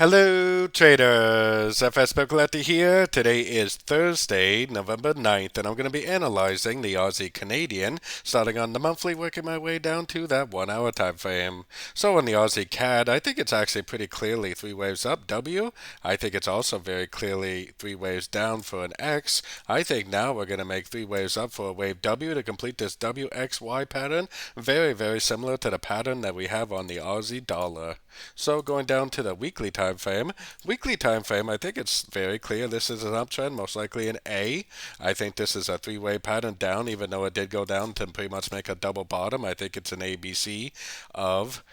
Hello traders, FX Pip Collector here. Today is Thursday, November 9th, and I'm going to be analyzing the Aussie Canadian, starting on the monthly, working my way down to that 1 hour time frame. So on the Aussie CAD, I think it's actually pretty clearly three waves up, W. I think it's also very clearly three waves down for an X. I think now we're going to make three waves up for a wave W to complete this WXY pattern. Very, very similar to the pattern that we have on the Aussie dollar. So going down to the weekly time frame. Weekly time frame, I think it's very clear this is an uptrend, most likely an A. I think this is a three-way pattern down, even though it did go down to pretty much make a double bottom. I think it's an ABC of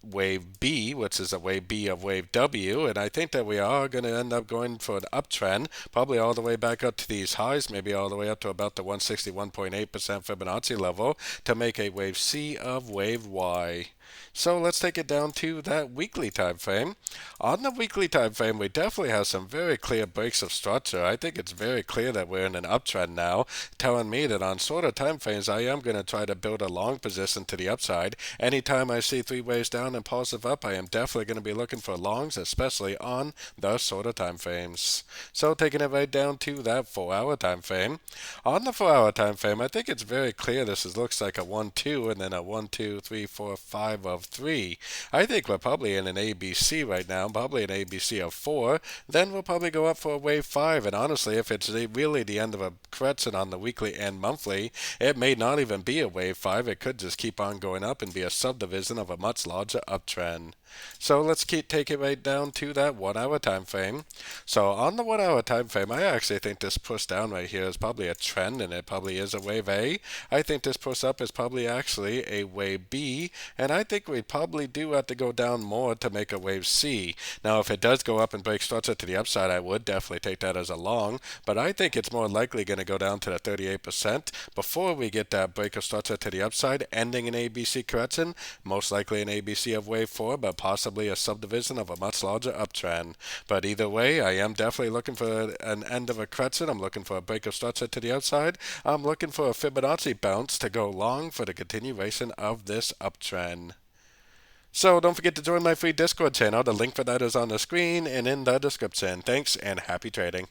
wave B, which is a wave B of wave W, and I think that we are going to end up going for an uptrend, probably all the way back up to these highs, maybe all the way up to about the 161.8% Fibonacci level to make a wave C of wave Y. So let's take it down to that weekly time frame. On the weekly time frame, we definitely have some very clear breaks of structure. I think it's very clear that we're in an uptrend now, telling me that on shorter time frames, I am going to try to build a long position to the upside. Anytime I see three waves down and positive up, I am definitely going to be looking for longs, especially on the shorter time frames. So taking it right down to that 4 hour time frame. On the 4 hour time frame, I think it's very clear looks like a 1-2 and then a 1-2-3-4-5 of 3. I think we're probably in an ABC right now, probably an ABC of 4. Then we'll probably go up for a wave 5. And honestly, if it's really the end of a correction on the weekly and monthly, it may not even be a wave 5. It could just keep on going up and be a subdivision of a much larger uptrend. So let's take it right down to that 1 hour time frame. So on the 1 hour time frame, I actually think this push down right here is probably a trend, and it probably is a wave A. I think this push up is probably actually a wave B, and I think we probably do have to go down more to make a wave C. Now if it does go up and break structure to the upside, I would definitely take that as a long, but I think it's more likely going to go down to the 38% before we get that break of structure to the upside, ending an ABC correction, most likely an ABC of wave 4, but possibly a subdivision of a much larger uptrend. But either way, I am definitely looking for an end of a correction. I'm looking for a break of structure to the outside. I'm looking for a Fibonacci bounce to go long for the continuation of this uptrend. So don't forget to join my free Discord channel. The link for that is on the screen and in the description. Thanks and happy trading.